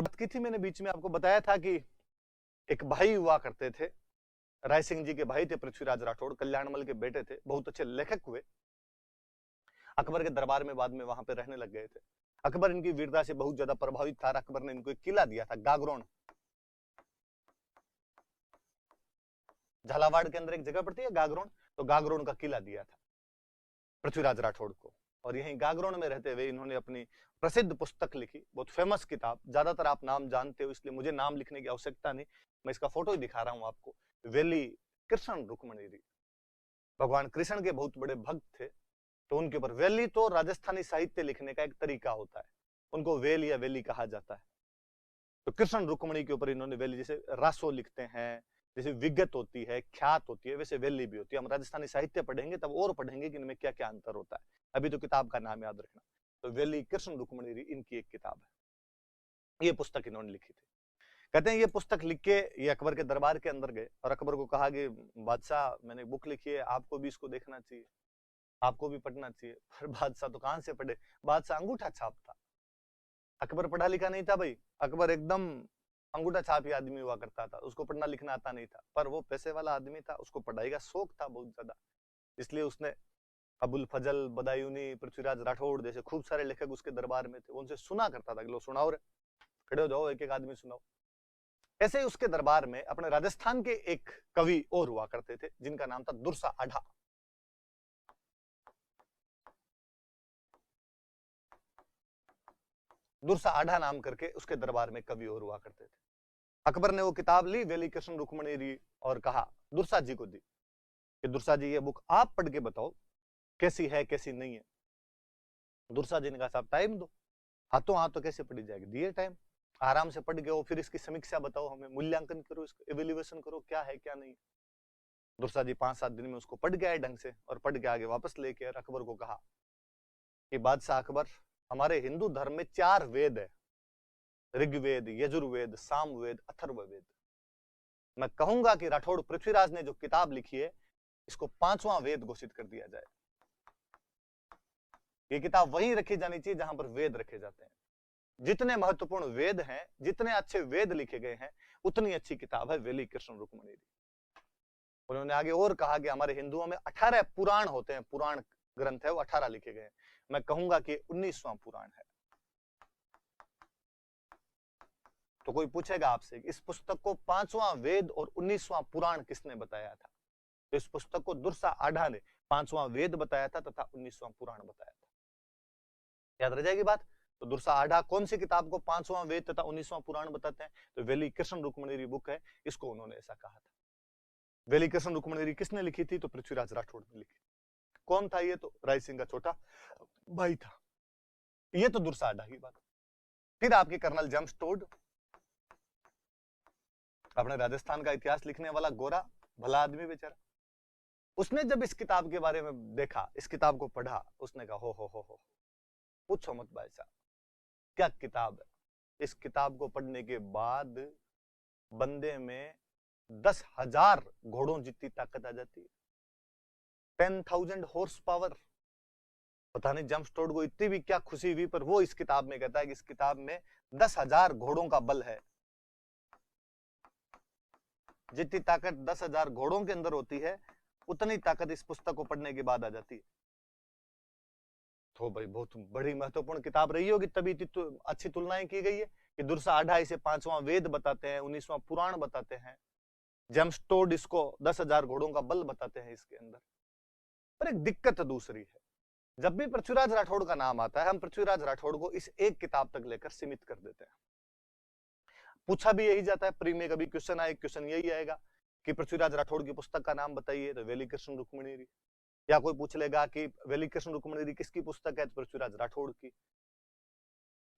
बात की थी मैंने बीच में, आपको बताया था कि एक भाई हुआ करते थे, राय सिंह जी के भाई थे पृथ्वीराज राठौड़, कल्याणमल के बेटे थे, बहुत अच्छे लेखक हुए। अकबर के दरबार में बाद में वहां पे रहने लग गए थे। अकबर इनकी वीरता से बहुत ज्यादा प्रभावित था। अकबर ने इनको एक किला दिया था, गागरोन। झालावाड़ के अंदर एक जगह पड़ती है गागरोन, तो गागरोन का किला दिया था पृथ्वीराज राठौड़ को। और यहीं गागरोन में रहते हुए इन्होंने अपनी प्रसिद्ध पुस्तक लिखी, बहुत फेमस किताब। ज्यादातर आप नाम जानते हो, इसलिए मुझे नाम लिखने की आवश्यकता नहीं, मैं इसका फोटो ही दिखा रहा हूं आपको। वेली कृष्ण रुक्मणी। भगवान कृष्ण के बहुत बड़े भक्त थे, तो उनके ऊपर वेली, तो राजस्थानी साहित्य लिखने का एक तरीका होता है, उनको वेल या वेली कहा जाता है। तो कृष्ण रुक्मणी के ऊपर इन्होंने वेली, जैसे रासो लिखते हैं, जैसे विगत होती है, ख्यात होती है, वैसे वेली भी होती है। हम राजस्थानी साहित्य पढ़ेंगे तब और पढ़ेंगे कि इनमें क्या क्या अंतर होता है। अभी तो किताब का नाम याद रखना। तो वेली कृष्ण रुक्मणी इनकी एक किताब है, ये पुस्तक इन्होंने लिखी थी। कहते हैं ये पुस्तक लिख के ये अकबर के दरबार के अंदर गए और अकबर को कहा कि बादशाह, मैंने बुक लिखी है, आपको भी इसको देखना चाहिए, आपको भी पढ़ना चाहिए। पर बादशाह तो कहां से पढ़े, बादशाह अंगूठा छाप था। अकबर पढ़ा लिखा नहीं था भाई, अकबर एकदम अंगूठा छापी आदमी हुआ करता था, उसको पढ़ना लिखना आता नहीं था। पर वो पैसे वाला आदमी था, उसको पढ़ाई का शौक था बहुत ज्यादा, इसलिए उसने अबुल फजल, बदायूनी, पृथ्वीराज राठौड़ जैसे खूब सारे लेखक उसके दरबार में थे, उनसे सुना करता था कि लो सुनाओ रे, खड़े हो जाओ, एक एक आदमी सुनाओ। ऐसे ही उसके दरबार में अपने राजस्थान के एक कवि और हुआ करते थे, जिनका नाम था दुर्सा आढ़ा। दुर्सा आढ़ा नाम करके उसके दरबार में कवि और हुआ करते थे। अकबर ने वो किताब ली, वेली कृष्ण रुक्मणी री, और कहा दुर्सा जी को दी कि दुर्सा जी ये बुक आप पढ़ के बताओ कैसी है कैसी नहीं है। दुर्सा जी ने कहा साहब टाइम दो, हाथों हाथ तो कैसे पढ़ी जाएगी, दिए टाइम, आराम से पढ़ के हो, फिर इसकी समीक्षा बताओ हमें, मूल्यांकन करो, इसको एवेल्युएशन करो, क्या है क्या नहीं। दुर्सा जी 5-7 दिन में उसको पढ़ गया है ढंग से, और पढ़ के आगे वापस लेके और अकबर को कहा कि बादशाह अकबर, हमारे हिंदू धर्म में 4 वेद है, ऋग्वेद, यजुर्वेद, सामवेद, अथर्ववेद। मैं कहूंगा कि राठौड़ पृथ्वीराज ने जो किताब लिखी है, इसको 5वां वेद घोषित कर दिया जाए। ये किताब वहीं रखी जानी चाहिए जहां पर वेद रखे जाते हैं। जितने महत्वपूर्ण वेद हैं, जितने अच्छे वेद लिखे गए हैं, उतनी अच्छी किताब है वेली कृष्ण रुक्मणी। उन्होंने आगे और कहा कि हमारे हिंदुओं में 18 पुराण होते हैं, पुराण ग्रंथ है वो 18 लिखे गए हैं, मैं कहूंगा कि 19वां पुराण है। तो कोई पूछेगा आपसे इस पुस्तक को 5वां वेद और 19वां पुराण किसने बताया था, तो इस पुस्तक को दुर्सा आढ़ा ने 5वां वेद बताया था तथा 19वां पुराण बताया था। याद रह जाएगी बात। तो दुर्सा आढ़ा कौन सी किताब को 5वां वेद तथा 19वां पुराण बताते हैं, तो वेली कृष्ण रुक्मणी बुक है, इसको उन्होंने ऐसा कहा था। वेली कृष्ण रुक्मणी किसने लिखी थी, तो पृथ्वीराज राठौड़ ने लिखी। कौन था ये, तो राय सिंह का छोटा भाई था। ये तो दुर्सा आढ़ा की बात। फिर आपके कर्नल जेम्स टोड, अपने राजस्थान का इतिहास लिखने वाला गोरा भला आदमी बेचारा, उसने जब इस किताब के बारे में देखा, इस किताब को पढ़ा, उसने कहा हो, पूछो मत भाई साहब, क्या किताब है। इस किताब को पढ़ने के बाद बंदे में 10,000 घोड़ों जितनी ताकत आ जाती है, 10,000 हॉर्स पावर। पता नहीं जेम्स टोड को इतनी भी क्या खुशी हुई, पर वो इस किताब में कहता है कि इस किताब में 10,000 घोड़ों का बल है। जितनी ताकत 10,000 घोड़ों के अंदर होती है, उतनी ताकत इस पुस्तक को पढ़ने के बाद आ जाती है। तो भाई बहुत बड़ी महत्वपूर्ण किताब रही होगी, तभी अच्छी तुलनाएं की गई है कि दुर्सा आढ़ा इसे 5वां वेद बताते हैं, 19वां पुराण बताते हैं, जेम्स टोड इसको 10,000 घोड़ों का बल बताते हैं इसके अंदर। पर एक दिक्कत दूसरी है, जब भी पृथ्वीराज राठौड़ का नाम आता है, हम पृथ्वीराज राठौड़ को इस एक किताब तक लेकर सीमित कर देते हैं। पूछा भी यही जाता है, प्री में कभी क्वेश्चन आए, क्वेश्चन यही आएगा कि पृथ्वीराज राठौड़ की पुस्तक का नाम बताइए, तो वेली कृष्ण रुक्मणी। या कोई पूछ लेगा कि वेली कृष्ण रुक्मणी किसकी पुस्तक है, तो पृथ्वीराज राठौड़ की।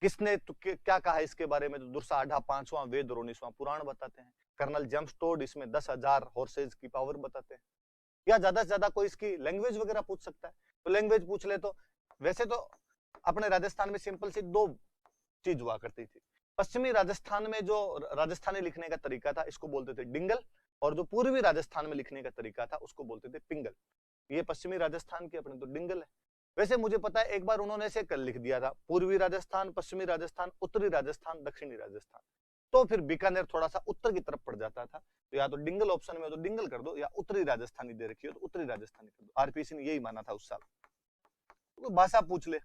किसने तो क्या कहा इसके बारे में, तो दुर्सा आढ़ा 5वां वेद और 19वां पुराण बताते हैं। कर्नल जेम्स टोड इसमें 10,000 हॉर्सेज की पावर बताते हैं। या ज्यादा से ज्यादा कोई इसकी लैंग्वेज वगैरह पूछ सकता है, तो लैंग्वेज पूछ ले। तो वैसे तो अपने राजस्थान में सिंपल सी 2 चीज हुआ करती थी। पश्चिमी राजस्थान में जो राजस्थानी लिखने का तरीका था, इसको बोलते थे डिंगल, और जो पूर्वी राजस्थान में लिखने का तरीका था, उसको बोलते थे पिंगल। ये पश्चिमी राजस्थान की, अपने तो डिंगल है। वैसे मुझे पता है एक बार उन्होंने ऐसे कर लिख दिया था, पूर्वी राजस्थान, पश्चिमी राजस्थान, उत्तरी राजस्थान, दक्षिणी राजस्थान, तो फिर बीकानेर थोड़ा सा उत्तर की तरफ पड़ जाता था। तो या तो डिंगल ऑप्शन में हो तो डिंगल कर दो, या उत्तरी राजस्थानी दे रखी हो तो उत्तरी राजस्थानी कर दो। आरपीसी ने यही माना था उस साल। तो भाषा पूछ ले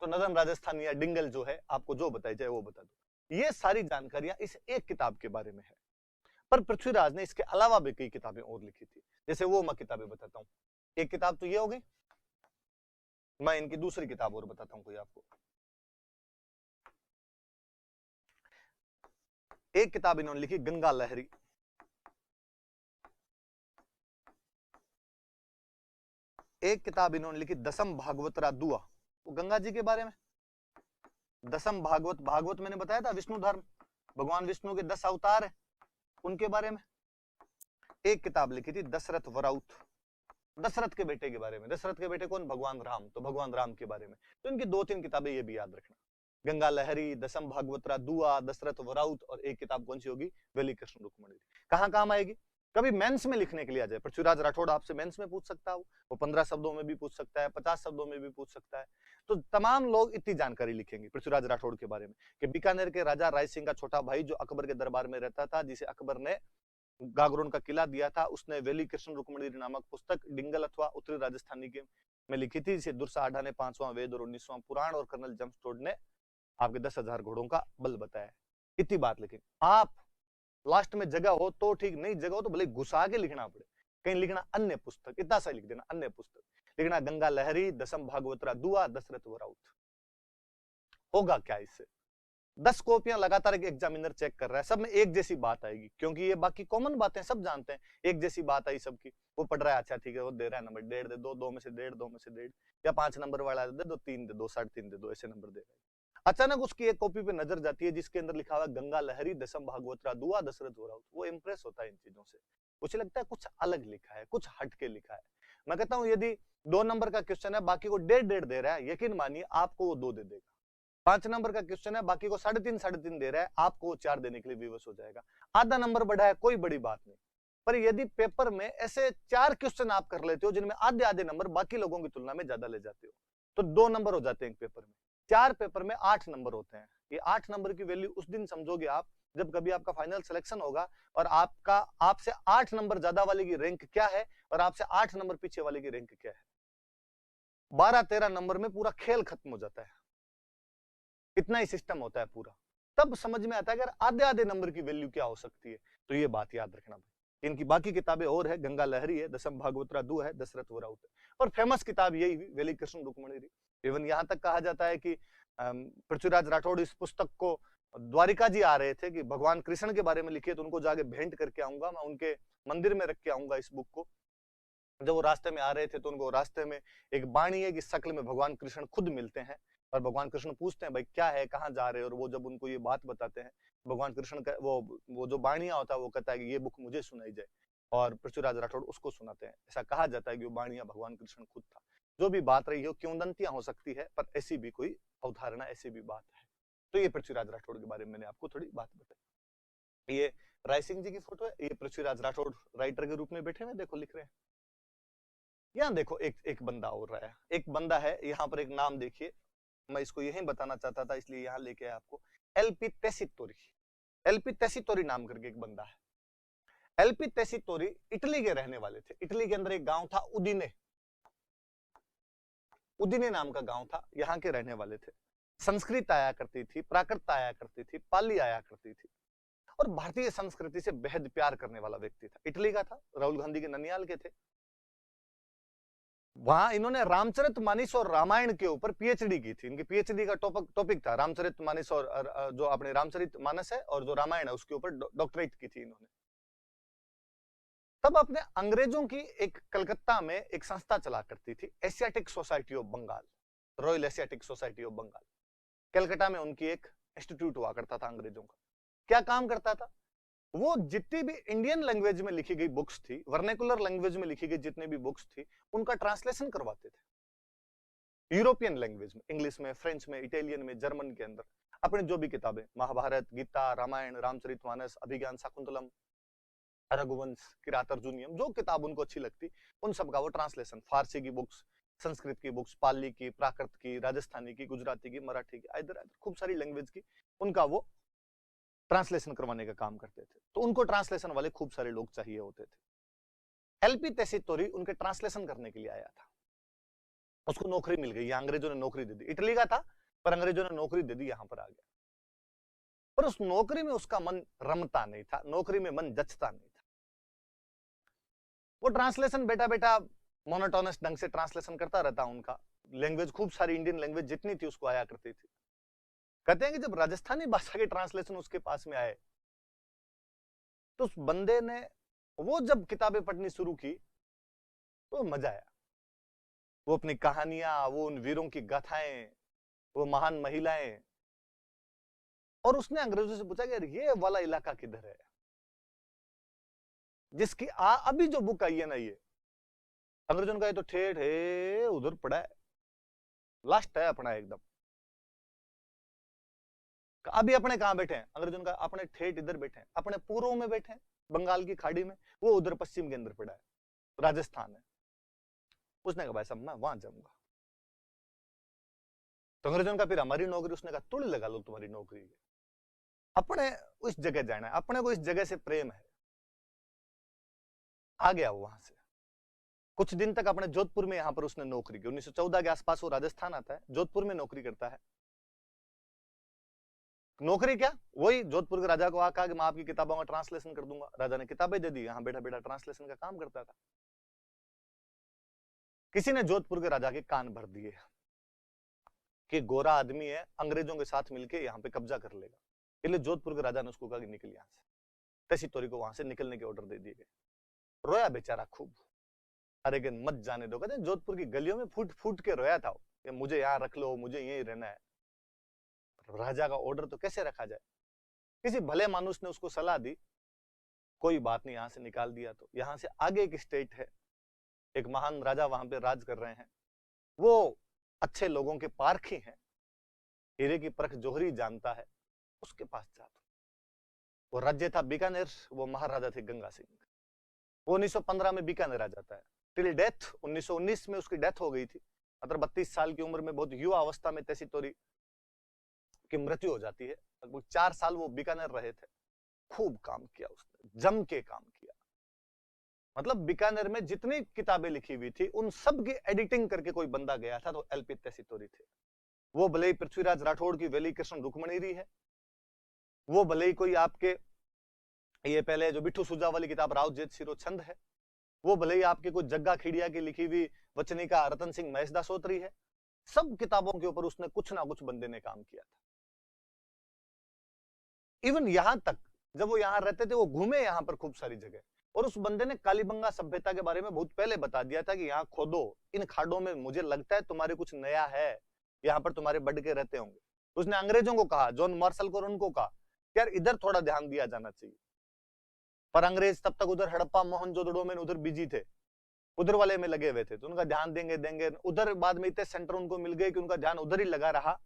तो नदम राजस्थानी या डिंगल जो है, आपको जो बताई जाए वो बता दो। ये सारी जानकारियां इस एक किताब के बारे में है, पर पृथ्वीराज ने इसके अलावा भी कई किताबें और लिखी थी। जैसे वो मैं किताबें बताता हूँ। एक किताब तो ये हो गई, मैं इनकी दूसरी किताब और बताता हूँ कोई आपको। एक किताब इन्होंने लिखी गंगा लहरी। एक किताब इन्होंने लिखी दसम भागवतरा दुआ, वो गंगा जी के बारे में। दसम भागवत, भागवत मैंने बताया था विष्णु धर्म, भगवान विष्णु के 10 अवतार है, उनके बारे में। एक किताब लिखी थी दशरथ वराउत, दशरथ के बेटे के बारे में। दशरथ के बेटे कौन? भगवान राम, तो भगवान राम के बारे में। तो इनकी 2-3 किताबें ये भी याद रखना, गंगा लहरी, दसम भागवतरा दुआ, दशरथ वराउत, और एक किताब कौन सी होगी? वेली कृष्ण रुक्मणी। कहाँ काम आएगी? कभी मेंस में लिखने के लिए आ जाए, पृथ्वीराज राठौड़ आपसे मेंस में पूछ सकता है, वो 15 शब्दों में भी पूछ सकता है, 50 शब्दों में भी पूछ सकता है। तो तमाम लोग इतनी जानकारी लिखेंगे पृथ्वीराज राठौड़ के बारे में कि बीकानेर के राजा राय सिंह का छोटा भाई जो अकबर के दरबार में रहता था, जिसे अकबर ने गागरोन का किला दिया था, उसने वेली कृष्ण रुक्मणी नामक पुस्तक डिंगल अथवा उत्तरी राजस्थानी के में लिखी थी, जिसे दुर्सा आढ़ा ने 5वां वेद और 19वां पुराण, और कर्नल जम्सटोड ने आपके 10,000 घोड़ों का बल बताया। इतनी बात लिखेंगे आप। लास्ट में जगह हो तो ठीक, नहीं जगह हो तो भले घुसा के लिखना पड़े, कहीं लिखना अन्य पुस्तक, इतना सा लिख देना अन्य पुस्तक, लिखना गंगा लहरी, दसम भागवतरा दुआ, दशरथ वराउत। होगा क्या इससे? 10 कॉपियां लगातार एक एग्जामिनर चेक कर रहा है, सब में एक जैसी बात आएगी, क्योंकि ये बाकी कॉमन बातें सब जानते हैं, एक जैसी बात आई सबकी। वो पढ़ रहा है, अच्छा ठीक है, वो दे रहा है नंबर 1.5 दे दो, 2 में से 1.5, 2 में से 1.5, या 5 नंबर वाला दे दो, 3 दे दो, 3.5 दे दो, ऐसे नंबर दे रहा है। अचानक उसकी एक कॉपी पे नजर जाती है जिसके अंदर लिखा हुआ गंगा लहरी, दसम भागवतरा दुआ, दशरथ वराउत। वो इंप्रेस होता है इन चीजों से, उसे लगता है कुछ अलग लिखा है, कुछ हटके लिखा है। मैं कहता हूं यदि 2 नंबर का क्वेश्चन है, बाकी को 1.5 दे रहा है, यकीन मानिए आपको वो 2 दे देगा। 5 नंबर का क्वेश्चन है, बाकी को 3.5 दे रहा है, आपको 4 देने के लिए विवश हो जाएगा। आधा नंबर बढ़ा है, कोई बड़ी बात नहीं। पर यदि पेपर में ऐसे 4 क्वेश्चन आप कर लेते हो जिनमें आधे आधे नंबर बाकी लोगों की तुलना में ज्यादा ले जाते हो, तो 2 नंबर हो जाते हैं एक पेपर में। 4 पेपर में 8 नंबर होते हैं। ये 8 नंबर की वैल्यू उस दिन समझोगे आप जब कभी आपका फाइनल सिलेक्शन होगा, और आपका आपसे 8 नंबर ज्यादा वाले की रैंक क्या है और आपसे 8 नंबर पीछे वाले की रैंक क्या है। 12-13 नंबर में पूरा खेल खत्म हो जाता है, इतना ही सिस्टम होता है पूरा। तब समझ में आता है अगर आधे आधे नंबर की वैल्यू क्या हो सकती है। तो ये बात याद रखना भाई। इनकी बाकी किताबें और है, गंगा लहरी है, दसम भागवतरा दुआ है, दशरथ वराउत है, और फेमस किताब यही हुई वेली कृष्ण रुक्मणी। इवन यहाँ तक कहा जाता है कि पृथ्वीराज राठौड़ इस पुस्तक को, द्वारिका जी आ रहे थे कि भगवान कृष्ण के बारे में लिखिए, तो उनको जाके भेंट करके आऊंगा, मैं उनके मंदिर में रख के आऊंगा इस बुक को। जब वो रास्ते में आ रहे थे तो उनको रास्ते में एक बाणीय की शक्ल में भगवान कृष्ण खुद मिलते हैं, और भगवान कृष्ण पूछते हैं भाई क्या है, कहाँ जा रहे हो, और वो जब उनको ये बात बताते हैं, भगवान कृष्ण का वो जो बाणिया होता है वो कहता है कि ये बुक मुझे सुनाई जाए, और पृथ्वीराज राठौड़ उसको सुनाते हैं। ऐसा कहा जाता है कि वो बाणिया भगवान कृष्ण खुद था। जो भी बात रही हो, किंवदंतियां हो सकती है, पर ऐसी भी कोई अवधारणा, ऐसी भी बात है। तो ये पृथ्वीराज राठौड़ के बारे में मैंने आपको थोड़ी बात बताई। ये राय सिंह जी की फोटो है, ये पृथ्वीराज राठौड़ राइटर के रूप में बैठे हुए, देखो लिख रहे हैं। यहाँ देखो एक बंदा और रहा है, एक बंदा है यहाँ पर, एक नाम देखिए, मैं इसको यही बताना चाहता था इसलिए यहाँ लेके आया आपको। एलपी तेसितोरी, एलपी तेसितोरी नाम करके एक बंदा है। एलपी तेसितोरी इटली के रहने वाले थे। इटली के अंदर एक गांव था उदिने, उदिने नाम का गांव था, यहाँ के रहने वाले थे। संस्कृत आया करती थी, प्राकृत आया करती थी, पाली आया करती थी, और भारतीय संस्कृति से बेहद प्यार करने वाला व्यक्ति था। इटली का था, राहुल गांधी के ननियाल के थे। वहां इन्होंने रामचरितमानस और रामायण के ऊपर पीएचडी की थी। इनकी पीएचडी का टॉपिक था रामचरितमानस, और जो अपने रामचरितमानस है और जो रामायण है उसके ऊपर डॉक्टरेट की थी इन्होंने। तब अपने अंग्रेजों की एक कलकत्ता में एक संस्था चला करती थी, Asiatic Society of Bengal, Royal Asiatic Society of Bengal. Calcutta में उनकी एक इंस्टीट्यूट हुआ करता था अंग्रेजों का। क्या काम करता था वो? जितनी भी इंडियन लैंग्वेज में लिखी गई बुक्स थी, वर्नेकुलर लैंग्वेज में लिखी गई जितनी भी बुक्स थी, उनका ट्रांसलेशन करवाते थे यूरोपियन लैंग्वेज में, इंग्लिश में, फ्रेंच में, इटालियन में, जर्मन के अंदर। अपने जो भी किताबें, महाभारत, गीता, रामायण, रामचरितमानस, अभिज्ञान शाकुंतलम, रघुवंश, किरात अर्जुनियम, जो किताब उनको अच्छी लगती उन सब का वो ट्रांसलेशन, फारसी की बुक्स, संस्कृत की बुक्स, पाली की, प्राकृत की, राजस्थानी की, गुजराती की, मराठी की, इधर खूब सारी लैंग्वेज की उनका वो ट्रांसलेशन करवाने का काम करते थे। तो उनको ट्रांसलेशन वाले खूब सारे लोग चाहिए होते थे। एलपी तेसितोरी उनके ट्रांसलेशन करने के लिए आया था, उसको नौकरी मिल गई, अंग्रेजों ने नौकरी दे दी, इटली का था पर अंग्रेजों ने नौकरी दे दी, यहां पर आ गया। पर उस नौकरी में उसका मन रमता नहीं था, नौकरी में मन जचता नहीं था। वो ट्रांसलेशन बेटा बेटा मोनोटोनस ढंग से ट्रांसलेशन करता रहता, उनका लैंग्वेज खूब सारी इंडियन लैंग्वेज जितनी थी उसको आया करती थी। कहते हैं कि जब राजस्थानी भाषा के ट्रांसलेशन उसके पास में आए तो उस बंदे ने वो जब किताबें पढ़नी शुरू की तो मजा आया। वो अपनी कहानियां, वो उन वीरों की गाथाएं, वो महान महिलाएं, और उसने अंग्रेजों से पूछा कि ये वाला इलाका किधर है, जिसकी अभी जो बुक आई है ना, ये अंग्रेजों का ये तो ठेठ है उधर पड़ा है, लास्ट है अपना एकदम। अभी अपने कहां बैठे हैं, अंग्रेजों का अपने ठेठ इधर बैठे हैं, अपने पूर्व में बैठे हैं बंगाल की खाड़ी में, वो उधर पश्चिम के अंदर पड़ा है, राजस्थान है। उसने कहा भाई साहब मैं वहां जाऊंगा। तो अंग्रेजों का फिर हमारी नौकरी, उसने कहा तुड़ी लगा लो तुम्हारी नौकरी, अपने उस जगह जाना है, अपने को इस जगह से प्रेम है। आ गया वो वहां से, कुछ दिन तक अपने जोधपुर में यहां पर उसने नौकरी की। 1914 के आसपास वो राजस्थान आता है, जोधपुर में नौकरी करता है। नौकरी क्या, वही जोधपुर के राजा को कहा कि मैं आपकी किताबों का ट्रांसलेशन कर दूंगा। राजा ने किताबें दे दी, यहां बैठा बैठा ट्रांसलेशन का काम करता था। किसी ने जोधपुर के राजा के कान भर दिए कि गोरा आदमी है, अंग्रेजों के साथ मिलकर यहां पे कब्जा कर लेगा, इसलिए जोधपुर के राजा ने उसको कहा कि निकल यहां से। तेसितोरी को वहां से निकलने के ऑर्डर दे दिए गए। रोया बेचारा खूब, अरे कि मत जाने दो, कहते जोधपुर की गलियों में फूट फूट के रोया था कि मुझे यहाँ रख लो, मुझे यहीं रहना है। राजा का ऑर्डर तो कैसे रखा जाए। किसी भले मानुस ने उसको सलाह दी, कोई बात नहीं, यहां से निकाल दिया। तो यहां से आगे एक स्टेट है, एक महान राजा वहां पे राज कर रहे हैं, वो अच्छे लोगों के पारखी हैं, हीरे की परख जोहरी जानता है, उसके पास जाता। वो राज्य था बीकानेर, वो महाराजा थे गंगा सिंह। वो 1915 में बीकानेर आ जाता है। टिल डेथ 1919 में उसकी डेथ हो गई थी, मतलब 32 साल की उम्र में, बहुत युवा अवस्था में तेसितोरी की मृत्यु हो जाती है। लगभग 4 साल वो बीकानेर रहे थे, खूब काम किया उसने, जम के काम किया। मतलब बीकानेर में जितनी किताबें लिखी हुई थी उन सब की एडिटिंग करके कोई बंदा गया था तो एलपी तेसितोरी थे। वो भले ही पृथ्वीराज राठौड़ की वेली कृष्ण रुक्मणी है, वो भले ही कोई आपके ये पहले जो बिट्ठू सुजा वाली किताब राव जेठ सिरो छंद है, वो भले ही आपके कोई जग्गा खीड़िया की लिखी हुई वचनिका रतन सिंह महेश दासोत्री है, सब किताबों के ऊपर उसने कुछ ना कुछ बंदे ने काम किया था। इवन यहां तक जब वो यहां रहते थे, वो घूमे यहां पर खूब सारी जगह, और उस बंदे ने कालीबंगा सभ्यता के बारे में बहुत पहले बता दिया था कि यहाँ खोदो, इन खाड़ों में मुझे लगता है तुम्हारे कुछ नया है, यहाँ पर तुम्हारे बढ़ के रहते होंगे। उसने अंग्रेजों को कहा, जॉन मार्शल को, उनको कहा यार इधर थोड़ा ध्यान दिया जाना चाहिए। पर अंग्रेज तब तक उधर हड़प्पा मोहनजोदड़ो में उधर बिजी थे, उधर वाले में लगे हुए थे, तो उनका ध्यान देंगे देंगे उधर। बाद में इतने सेंटर उनको मिल गए कि उनका ध्यान उधर ही लगा रहा,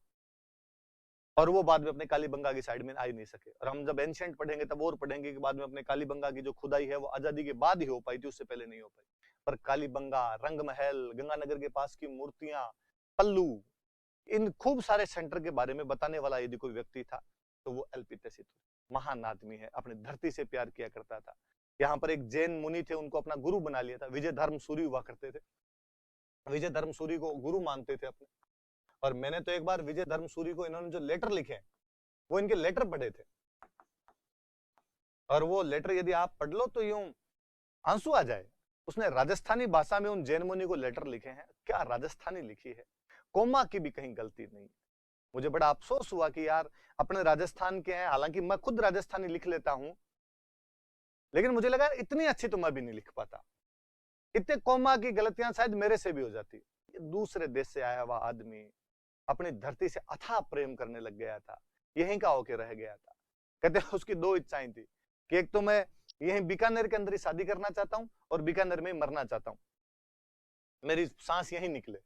और वो बाद में अपने कालीबंगा की साइड में आ ही नहीं सके। और हम जब एंशिएंट पढ़ेंगे तब और पढ़ेंगे कि बाद में अपने कालीबंगा की जो खुदाई है वो आजादी के बाद ही हो पाई थी, उससे पहले नहीं हो पाई। पर कालीबंगा, रंगमहल, गंगानगर के पास की मूर्तियां, पल्लू, इन खूब सारे सेंटर के बारे में बताने वाला यदि कोई व्यक्ति था तो वो एलपी तेसितोरी। महान आदमी है, अपने धरती से प्यार किया करता था। यहाँ पर एक जैन मुनि थे, उनको अपना गुरु बना लिया था, विजय धर्म सूरी हुआ करते थे, विजय धर्म सूरी को गुरु मानते थे अपने। और मैंने तो एक बार विजय धर्म सूरी को, इन्होंने जो लेटर लिखे वो इनके लेटर पढ़े थे, और वो लेटर यदि आप पढ़ लो तो यूं आंसू आ जाए। उसने राजस्थानी भाषा में उन जैन मुनि को लेटर लिखे हैं, क्या राजस्थानी लिखी है, कोमा की भी कहीं गलती नहीं। मुझे बड़ा अफसोस हुआ कि यार अपने राजस्थान के हैं, हालांकि मैं खुद राजस्थानी लिख लेता हूं, लेकिन मुझे लगा इतनी अच्छी तो मैं भी नहीं लिख पाता, इतने कोमा की गलतियां शायद मेरे से भी हो जाती। दूसरे देश से आया हुआ आदमी अपनी धरती से अथाह प्रेम करने लग गया था, यहीं का होके रह गया था। कहते हैं उसकी दो इच्छाएं थी कि एक तो मैं यहीं बीकानेर के अंदर ही शादी करना चाहता हूं और बीकानेर में ही मरना चाहता हूं, मेरी सांस यहीं निकले।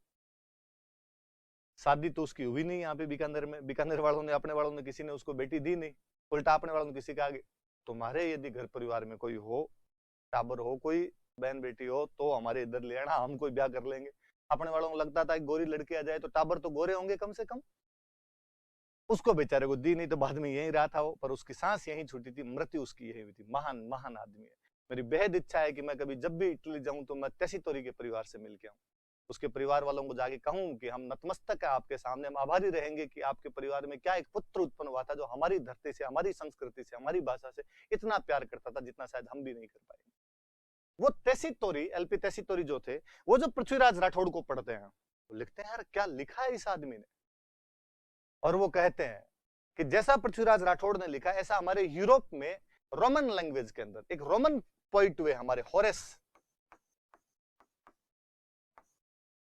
शादी तो उसकी हुई नहीं यहाँ पे बीकानेर में, बीकानेर वालों ने, अपने वालों ने, किसी ने उसको बेटी दी नहीं, उल्टा अपने वालों ने किसी का आगे, तुम्हारे यदि घर परिवार में कोई हो, टाबर हो, कोई बहन बेटी हो तो हमारे इधर ले आना, हम कोई ब्याह कर लेंगे। अपने वालों को लगता था कि गोरी लड़की आ जाए तो टाबर तो गोरे होंगे कम से कम, उसको बेचारे को दी नहीं तो बाद में यहीं रहा था वो, पर उसकी सांस यहीं छूटी थी, मृत्यु उसकी यही हुई थी। महान महान आदमी है। मेरी बेहद इच्छा है कि मैं कभी जब भी इटली जाऊं तो मैं टेसीटोरी के परिवार से मिल के आऊं, उसके परिवार वालों को जाके कहूं कि हम नतमस्तक है आपके सामने, हम आभारी रहेंगे कि आपके परिवार में क्या एक पुत्र उत्पन्न हुआ था जो हमारी धरती से, हमारी संस्कृति से, हमारी भाषा से इतना प्यार करता था जितना शायद हम भी नहीं कर पाएंगे। वो टेसीटोरी, एलपी टेसीटोरी जो थे, वो जो पृथ्वीराज राठौड़ को पढ़ते हैं, वो लिखते हैं यार क्या लिखा है इस आदमी ने, और वो कहते हैं कि जैसा पृथ्वीराज राठौड़ ने लिखा ऐसा हमारे यूरोप में रोमन लैंग्वेज के अंदर एक रोमन पोइट हुए हमारे होरेस,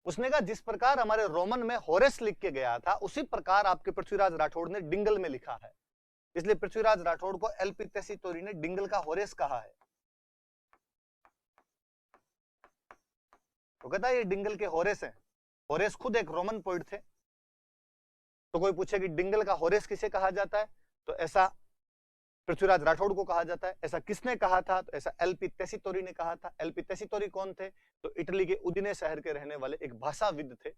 उसने कहा जिस प्रकार हमारे रोमन में होरेस लिख के गया था उसी प्रकार आपके पृथ्वीराज राठौड़ ने डिंगल में लिखा है, इसलिए पृथ्वीराज राठौड़ को एलपी टेसीटोरी ने डिंगल का होरेस कहा है। तो कहता है ये डिंगल के होरेस हैं। होरेस खुद एक रोमन पोइट थे। तो कोई पूछे कि डिंगल का होरेस किसे कहा जाता है, तो ऐसा पृथ्वीराज राठौड़ को कहा जाता है। ऐसा किसने कहा था, तो ऐसा एलपी टेसीटोरी ने कहा था। एलपी टेसीटोरी कौन थे, तो इटली के उदिने शहर के रहने वाले एक भाषाविद थे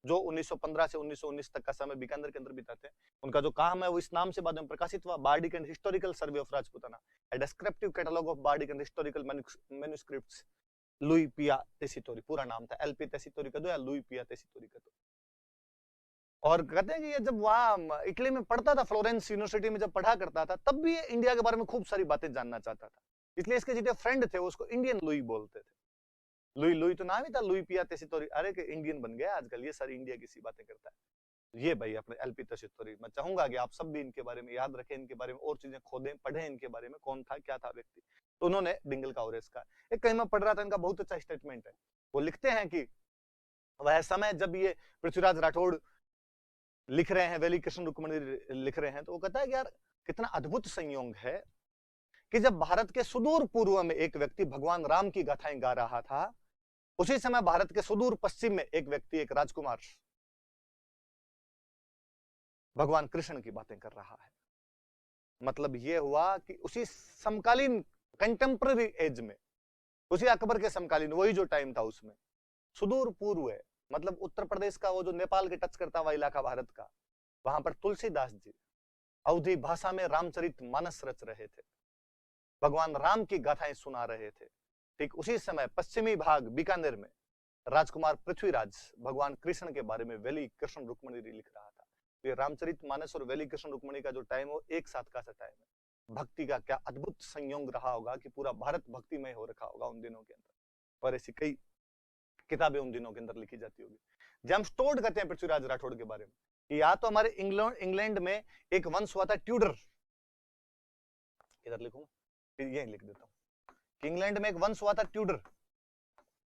जो 1915 से 1919 तक का समय बीकानेर के अंदर बिताते हैं। उनका जो काम है वो इस नाम से बाद में प्रकाशित हुआ, bardic and historical survey of Rajputana, a descriptive catalogue of bardic and historical manuscripts, Louis Pio Tessitori पूरा नाम था। एलपी टेसीटोरी का दो या लुई पिया टेसीटोरी का दो। और कहते हैं कि ये जब वहां इटली में पढ़ता था, फ्लोरेंस यूनिवर्सिटी में जब पढ़ा करता था, तब भी ये इंडिया के बारे में खूब सारी बातें जानना चाहता था, इसलिए इसके जितने फ्रेंड थे उसको इंडियन लुई बोलते थे। लुई लुई तो नाम ही था, लुई पिया टेसीटोरी, अरे कि इंडियन बन गया आजकल, ये सारी इंडिया की सी बातें करता है। ये भाई अपने एलपी टेसीटोरी, मैं चाहूंगा कि आप सब भी इनके बारे में याद रखें, इनके बारे में और चीजें खोदें, पढ़ें इनके बारे में, कौन था क्या था व्यक्ति। तो उन्होंने डिंगल का और इसका एक कहीं मैं पढ़ रहा था, इनका बहुत अच्छा स्टेटमेंट है। वो लिखते हैं कि वह समय जब ये पृथ्वीराज राठौड़ लिख रहे हैं, वेली कृष्ण रुक्मणी लिख रहे हैं, तो वो कहता है कि यार कितना अद्भुत संयोग है कि जब भारत के सुदूर पूर्व में एक व्यक्ति भगवान राम की गाथाएं गा रहा था, उसी समय भारत के सुदूर पश्चिम में एक व्यक्ति, एक राजकुमार भगवान कृष्ण की बातें कर रहा है। मतलब यह हुआ कि उसी समकालीन कंटेम्पररी एज में, उसी अकबर के समकालीन, वही जो टाइम था उसमें सुदूर पूर्व है, मतलब उत्तर प्रदेश का वो जो नेपाल के टच करता हुआ इलाका भारत का, वहां पर तुलसीदास जी अवधी भाषा में रामचरित मानस रच रहे थे, भगवान राम की गाथाएं सुना रहे थे। ठीक उसी समय पश्चिमी भाग बीकानेर में राजकुमार पृथ्वीराज भगवान कृष्ण के बारे में वेली कृष्ण रुक्मणी लिख रहा था। ये रामचरित मानस और वेली कृष्ण रुक्मणी का जो टाइम हो एक साथ का टाइम है। भक्ति का क्या अद्भुत संयोग रहा होगा कि पूरा भारत भक्तिमय हो रखा होगा उन दिनों के अंदर, और ऐसी कई किताबें उन दिनों के अंदर लिखी जाती होगी। जेम्स टोड कहते हैं पृथ्वीराज राठौड़ के बारे में कि या तो हमारे इंग्लैंड में एक वंश हुआ था ट्यूडर, इधर लिखूंगा फिर यही लिख देता हूं कि इंग्लैंड में एक वंश हुआ था ट्यूडर,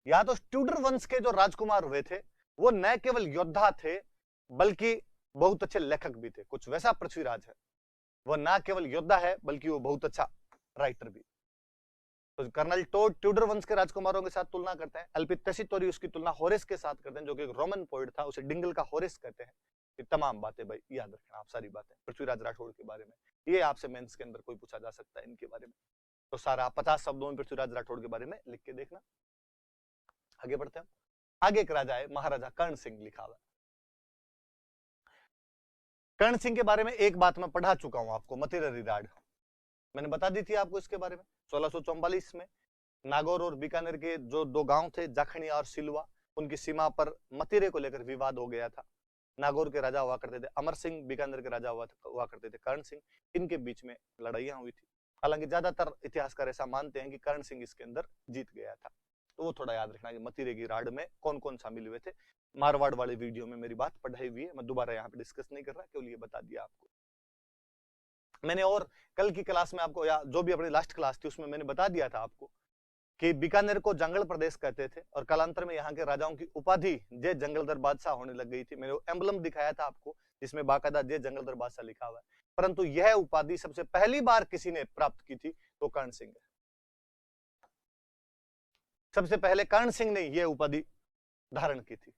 या तो ट्यूडर वंश के जो राजकुमार हुए थे वो न केवल योद्धा थे बल्कि बहुत अच्छे लेखक भी थे। कुछ वैसा पृथ्वीराज है, वो ना केवल योद्धा है बल्कि वो बहुत अच्छा राइटर भी। तो कर्नल टोड ट्यूडर वंश के राजकुमारों के साथ तुलना करते हैं। एलपी टेसीटोरी उसकी तुलना होरेस के साथ करते हैं जो कि एक रोमन पोइट था, उसे डिंगल का होरेस कहते हैं। ये तमाम बातें भाई याद रखना आप, सारी बातें पृथ्वीराज राठौड़ के बारे में, ये आपसे मेंस के अंदर कोई पूछा जा सकता है इनके बारे में, तो सारा 50 शब्दों में पृथ्वीराज राठौड़ के बारे में लिख के देखना। आगे बढ़ते हैं। आगे एक राजा है महाराजा कर्ण सिंह, लिखा हुआ। कर्ण सिंह के बारे में एक बात मैं पढ़ा चुका हूं आपको, मतिरा रिराड मैंने बता दी थी आपको इसके बारे में। 1644 में नागौर और बीकानेर के जो दो गांव थे जाखनिया और सिलवा, उनकी सीमा पर मतिरे को लेकर विवाद हो गया था। नागौर के राजा हुआ करते थे अमर सिंह, बीकानेर के राजा हुआ करते थे कर्ण सिंह, इनके बीच में लड़ाइयां हुई थी। हालांकि ज्यादातर इतिहासकार ऐसा मानते हैं कि कर्ण सिंह इसके अंदर जीत गया था। तो वो थोड़ा याद रखना कि मतिरे की राड में कौन कौन शामिल हुए थे। मारवाड़ वाले वीडियो में मेरी बात पढ़ाई हुई है, मैं दोबारा यहाँ पे डिस्कस नहीं कर रहा, केवल ये बता दिया आपको मैंने। और कल की क्लास में आपको, या जो भी अपनी लास्ट क्लास थी उसमें मैंने बता दिया था आपको कि बीकानेर को जंगल प्रदेश कहते थे और कालांतर में यहाँ के राजाओं की उपाधि जय जंगलधर बादशाह होने लग गई थी। मैंने वो एम्बलम दिखाया था आपको जिसमें बाकायदा जय जंगलधर बादशाह लिखा हुआ है, परंतु यह उपाधि सबसे पहली बार किसी ने प्राप्त की थी तो कर्ण सिंह है। सबसे पहले कर्ण सिंह ने यह उपाधि धारण की थी।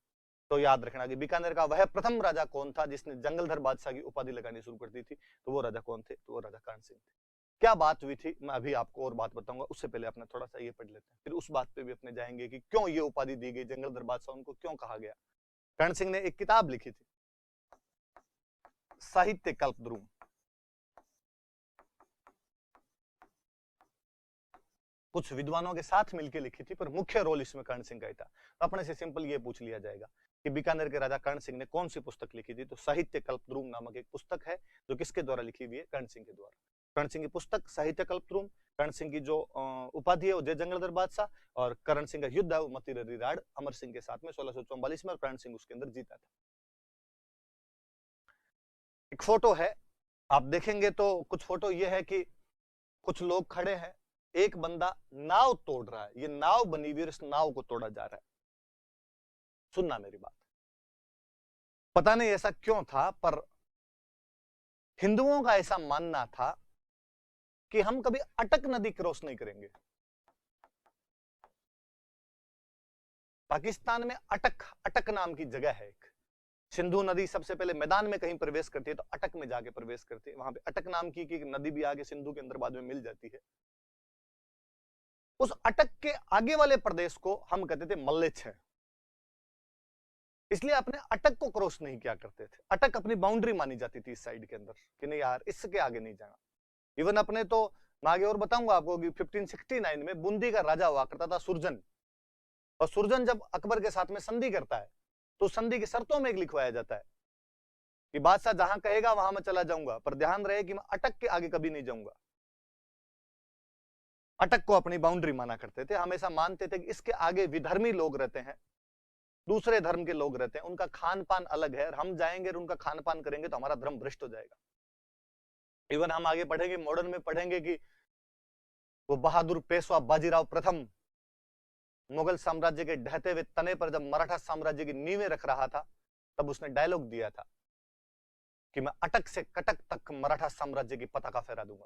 तो याद रखना कि बीकानेर का वह प्रथम राजा कौन था जिसने जंगलधर बादशाह की उपाधि लगानी शुरू कर दी थी, तो वो राजा कौन थे, तो वो राजा कर्ण सिंह थे। क्या बात हुई थी मैं अभी आपको और बात बताऊंगा, उससे पहले अपना थोड़ा सा ये पढ़ लेते हैं, फिर उस बात पे भी अपने जाएंगे कि क्यों ये उपाधि दी गई, जंगलधर बादशाह उनको क्यों कहा गया। कर्ण सिंह ने एक किताब लिखी थी, साहित्य कल्पद्रुम। कुछ विद्वानों के साथ मिलकर लिखी थी, पर मुख्य रोल इसमें कर्ण सिंह का ही था। तो अपने से सिंपल ये पूछ लिया जाएगा कि बीकानेर के राजा कर्ण सिंह ने कौन सी पुस्तक लिखी थी, तो साहित्य कल्पद्रुम नामक एक पुस्तक है जो किसके द्वारा लिखी हुई है, कर्ण सिंह के द्वारा। कर्ण सिंह की पुस्तक साहित्य कल्पद्रुम, कर्ण सिंह की जो उपाधि है वो जय जंगलधर बादशाह, और कर्ण सिंह का युद्ध है वो मतिरेरी राड अमर सिंह के साथ में 1644 में, और कर्ण सिंह उसके अंदर जीता था। एक फोटो है, आप देखेंगे तो कुछ फोटो ये है कि कुछ लोग खड़े हैं, एक बंदा नाव तोड़ रहा है, ये नाव बनी हुई, इस नाव को तोड़ा जा रहा है। सुनना मेरी बात, पता नहीं ऐसा क्यों था, पर हिंदुओं का ऐसा मानना था कि हम कभी अटक नदी क्रॉस नहीं करेंगे। पाकिस्तान में अटक नाम की जगह है एक, सिंधु नदी सबसे पहले मैदान में कहीं प्रवेश करती है तो अटक में जाके प्रवेश करती है, वहां पे अटक नाम की नदी भी आगे सिंधु के अंदर बाद में मिल जाती है। उस अटक के आगे वाले प्रदेश को हम कहते थे मल्लेच्छ, इसलिए अपने अटक को क्रॉस नहीं किया करते थे। अटक अपनी बाउंड्री मानी जाती थी इस साइड के अंदर कि नहीं यार इसके आगे नहीं जाना। इवन अपने तो मैं आगे और बताऊंगा आपको कि 1569 में बूंदी का राजा हुआ करता था सुरजन, और सुरजन जब अकबर के साथ में संधि करता है तो संधि की शर्तों में एक लिखवाया जाता है कि बादशाह जहां कहेगा वहां मैं चला जाऊंगा, पर ध्यान रहे कि मैं अटक के आगे कभी नहीं जाऊंगा। अटक को अपनी बाउंड्री माना करते थे, हमेशा मानते थे कि इसके आगे विधर्मी लोग रहते हैं, दूसरे धर्म के लोग रहते हैं, उनका खान पान अलग है, और हम जाएंगे और उनका खान पान करेंगे तो हमारा धर्म भ्रष्ट हो जाएगा। इवन हम आगे पढ़ेंगे, मॉडर्न में पढ़ेंगे कि वो बहादुर पेशवा बाजीराव प्रथम मुगल साम्राज्य के ढहते हुए तने पर जब मराठा साम्राज्य की नींवें रख रहा था, तब उसने डायलॉग दिया था कि मैं अटक से कटक तक मराठा साम्राज्य की पताका फहरा दूंगा।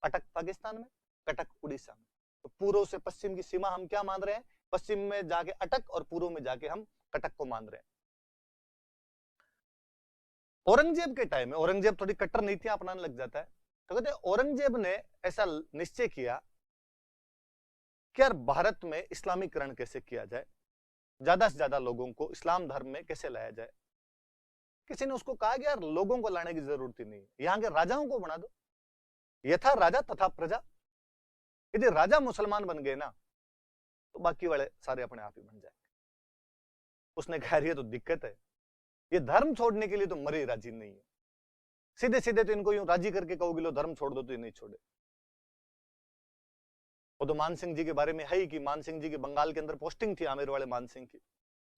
अटक पाकिस्तान में, कटक उड़ीसा में, तो पूर्व से पश्चिम की सीमा हम क्या मान रहे हैं, पश्चिम में जाके अटक और पूर्व में जाके हम कटक को मान रहे हैं। औरंगजेब के टाइम में, औरंगजेब थोड़ी कट्टर नीतियां अपनाने लग जाता है, तो कहते हैं औरंगजेब ने ऐसा निश्चय किया कि यार भारत में इस्लामीकरण कैसे किया जाए, ज्यादा से ज्यादा लोगों को इस्लाम धर्म में कैसे लाया जाए। किसी ने उसको कहा कि यार लोगों को लाने की जरूरत ही नहीं है, यहाँ के राजाओं को बना दो, यथा राजा तथा प्रजा। यदि राजा मुसलमान बन गए ना तो बाकी वाले सारे अपने आप ही बन जाएंगे। उसने कहा ये तो दिक्कत है, ये धर्म छोड़ने के लिए तो मरे राजी नहीं है, सीधे सीधे तो इनको यूं राजी करके कहोगे लो धर्म छोड़ दो तो ये नहीं छोड़े। वो तो मान सिंह जी के बारे में है ही कि मान सिंह जी की बंगाल के अंदर पोस्टिंग थी, आमेर वाले मान सिंह की,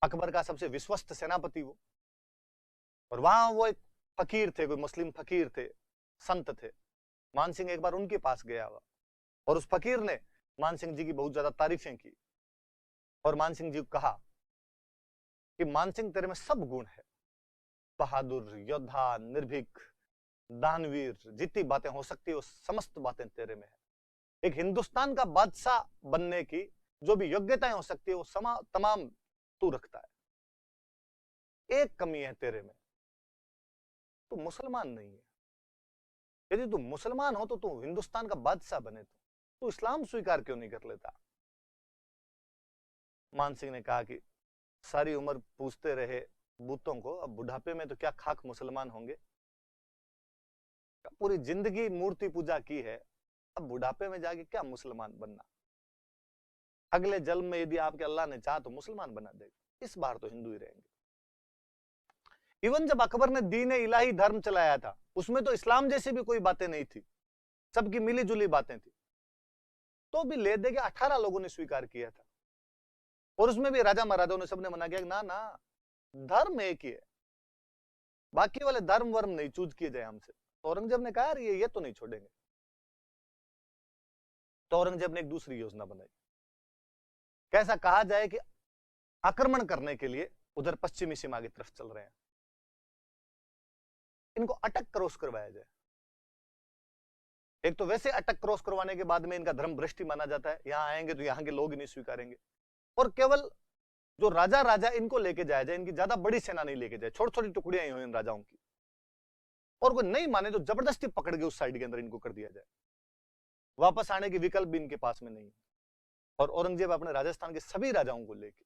अकबर का सबसे विश्वस्त सेनापति वो, और वहां वो एक फकीर थे, कोई मुस्लिम फकीर थे, संत थे। मान सिंह एक बार उनके पास गया हुआ, और उस फकीर ने मान सिंह जी की बहुत ज्यादा तारीफें की, और मान सिंह जी को कहा कि मान सिंह तेरे में सब गुण है, बहादुर, योद्धा, निर्भीक, दानवीर, जितनी बातें हो सकती है वो समस्त बातें तेरे में है। एक हिंदुस्तान का बादशाह बनने की जो भी योग्यताएं हो सकती है वो तमाम तू रखता है, एक कमी है तेरे में, तू मुसलमान नहीं है। यदि तू मुसलमान हो तो तू हिंदुस्तान का बादशाह बने, तो इस्लाम स्वीकार क्यों नहीं कर लेता। मान सिंह ने कहा कि सारी उम्र पूछते रहे बूतों को, अब बुढ़ापे में तो क्या खाक मुसलमान होंगे, पूरी जिंदगी मूर्ति पूजा की है, अब बुढ़ापे में जाके क्या मुसलमान बनना। अगले जन्म में यदि आपके अल्लाह ने चाहा तो मुसलमान बना देगा, इस बार तो हिंदू ही रहेंगे। इवन जब अकबर ने दीन इलाही धर्म चलाया था, उसमें तो इस्लाम जैसी भी कोई बातें नहीं थी, सबकी मिली जुली बातें थी, तो भी ले दे के 18 लोगों ने स्वीकार किया था, और उसमें भी राजा महाराजाओं ने सबने मना किया ना ना धर्म एक ही है, बाकी वाले धर्म वर्म नहीं चूज किए जाए हमसे। तो औरंगजेब ने कहा ये तो नहीं छोड़ेंगे। तो औरंगजेब ने एक दूसरी योजना बनाई, कैसा कहा जाए कि आक्रमण करने के लिए उधर पश्चिमी सीमा की तरफ चल रहे हैं, इनको अटक क्रॉस करवाया जाए। एक तो वैसे अटक क्रॉस करवाने के बाद में इनका धर्म भ्रष्ट माना जाता है, यहां आएंगे तो यहां के लोग ही नहीं स्वीकारेंगे, और केवल जो राजा इनको लेके जाया जाए, इनकी ज्यादा बड़ी सेना नहीं लेके जाए, छोटी छोटी टुकड़ियां ही हो इन राजाओं की, और कोई नहीं माने तो जबरदस्ती पकड़ के उस साइड के अंदर इनको कर दिया जाए। वापस आने की विकल्प भी इनके पास में नहीं है। और औरंगजेब अपने राजस्थान के सभी राजाओं को लेके,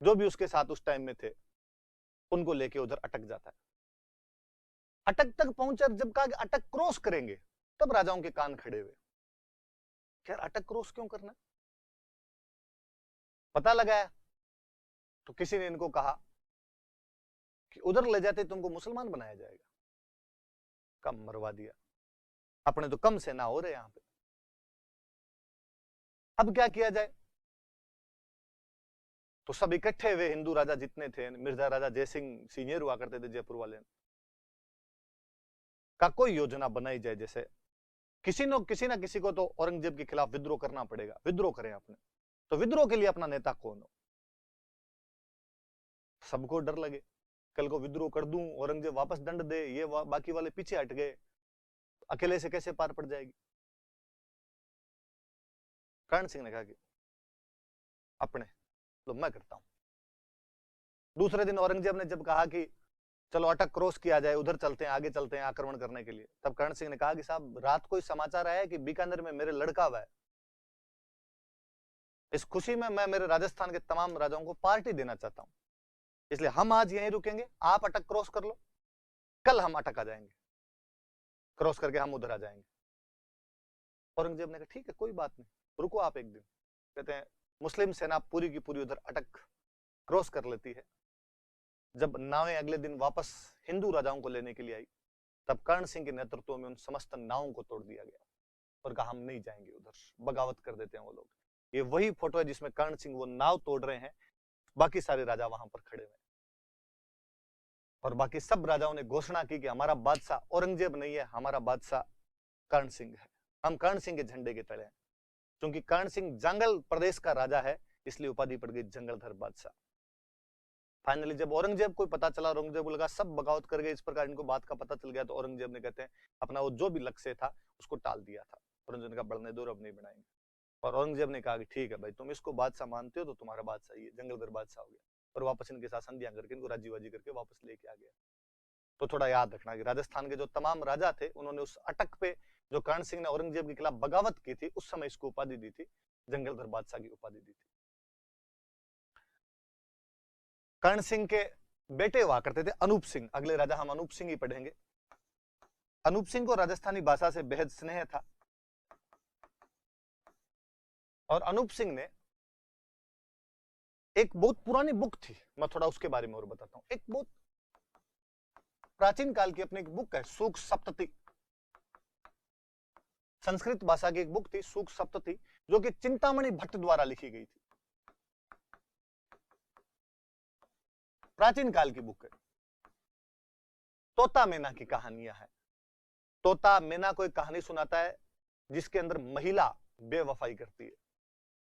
जो भी उसके साथ उस टाइम में थे, उनको लेके उधर अटक जाता है। अटक तक पहुंचा, जब कहा कि अटक क्रॉस करेंगे, तब राजाओं के कान खड़े हुए। खैर अटक क्रॉस क्यों करना, पता लगाया तो किसी ने इनको कहा कि उधर ले जाते तुमको मुसलमान बनाया जाएगा। कम मरवा दिया, अपने तो कम सेना हो रहे यहां पे, अब क्या किया जाए। तो सब इकट्ठे हुए, हिंदू राजा जितने थे, मिर्जा राजा जयसिंह सीनियर हुआ करते थे जयपुर वाले, का कोई योजना बनाई जाए, जैसे किसी ना किसी को तो औरंगजेब के खिलाफ विद्रोह करना पड़ेगा, विद्रोह करें अपने, तो विद्रोह के लिए अपना नेता कौन हो। सबको डर लगे, कल को विद्रोह कर दूं, औरंगजेब वापस दंड दे, ये बाकी वाले पीछे हट गए, अकेले से कैसे पार पड़ जाएगी। कर्ण सिंह ने कहा कि अपने तो मैं करता हूं। दूसरे दिन औरंगजेब ने जब कहा कि चलो अटक क्रॉस किया जाए, उधर चलते हैं, आगे चलते हैं आक्रमण करने के लिए, तब कर्ण सिंह ने कहा कि साहब रात को समाचार आया कि बीकानेर में मेरे लड़का हुआ है, इस खुशी में मैं मेरे राजस्थान के तमाम राजाओं को पार्टी देना चाहता हूं, इसलिए हम आज यहीं रुकेंगे, आप अटक क्रॉस कर लो, कल हम अटक आ जाएंगे, क्रॉस करके हम उधर आ जाएंगे। औरंगजेब ने कहा ठीक है कोई बात नहीं, रुको आप एक दिन। कहते हैं मुस्लिम सेना पूरी की पूरी उधर अटक क्रॉस कर लेती है। जब नावें अगले दिन वापस हिंदू राजाओं को लेने के लिए आई, तब कर्ण सिंह के नेतृत्व में उन समस्त नावों को तोड़ दिया गया और कहा हम नहीं जाएंगे उधर, बगावत कर देते हैं वो लोग। ये वही फोटो है जिसमें कर्ण सिंह वो नाव तोड़ रहे हैं, बाकी सारे राजा वहां पर खड़े हुए, और बाकी सब राजाओं ने घोषणा की कि हमारा बादशाह औरंगजेब नहीं है, हमारा बादशाह कर्ण सिंह है, हम कर्ण सिंह के झंडे के तले हैं। क्योंकि कर्ण सिंह जंगल प्रदेश का राजा है, इसलिए उपाधि पड़ गई जंगलधर बादशाह। फाइनली जब औरंगजेब को पता चला, औरंगजेब को लगा सब बगावत कर गए, इस प्रकार इनको बात का पता चल गया, तो औरंगजेब ने कहते हैं अपना वो जो भी लक्ष्य था उसको टाल दिया था। औरंगजेब ने कहा बढ़ने दो, अब नहीं बनाएंगे। और औरंगजेब ने कहा कि ठीक है भाई, तुम इसको बादशाह मानते हो तो तुम्हारा बादशाह ही है, जंगलधर बादशाह हो गया। और वापस इनके साथ संधियां करके इनको राजीबाजी करके वापस लेके आ गया। तो थोड़ा याद रखना कि राजस्थान के जो तमाम राजा थे, उन्होंने उस अटक पे जो कर्ण सिंह ने औरंगजेब के खिलाफ बगावत की थी, उस समय इसको उपाधि दी थी, जंगलधर बादशाह की उपाधि दी थी। कर्ण सिंह के बेटे हुआ करते थे अनूप सिंह, अगले राजा हम अनूप सिंह ही पढ़ेंगे। अनूप सिंह को राजस्थानी भाषा से बेहद स्नेह था, और अनूप सिंह ने एक बहुत पुरानी बुक थी, मैं थोड़ा उसके बारे में और बताता हूं। एक बहुत प्राचीन काल की अपनी एक बुक है, सूक सप्तति, संस्कृत भाषा की एक बुक थी सूक सप्तति, जो कि चिंतामणि भट्ट द्वारा लिखी गई थी, प्राचीन काल की बुक है। तोता मैना की कहानियां है। तोता मैना को एक कहानी सुनाता है जिसके अंदर महिला बेवफाई करती है,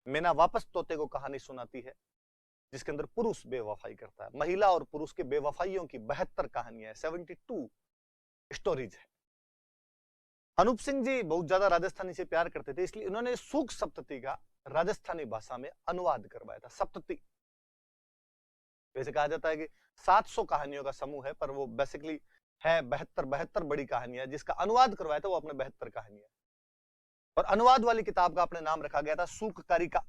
मैना वापस तोते को कहानी सुनाती है जिसके अंदर पुरुष बेवफाई करता है। महिला और पुरुष के बेवफाइयों की 72 कहानियां है, 72 स्टोरीज है। अनूप सिंह जी बहुत ज्यादा राजस्थानी से प्यार करते थे, इसलिए उन्होंने सूक सप्तति का राजस्थानी भाषा में अनुवाद करवाया था। सप्तति वैसे कहा जाता है कि 700 कहानियों का समूह है, पर वो बेसिकली है 72 बड़ी कहानियां, जिसका अनुवाद करवाया था वो अपने 72 कहानियां। और अनुवाद वाली किताब का अपने नाम रखा गया था सूककारिका।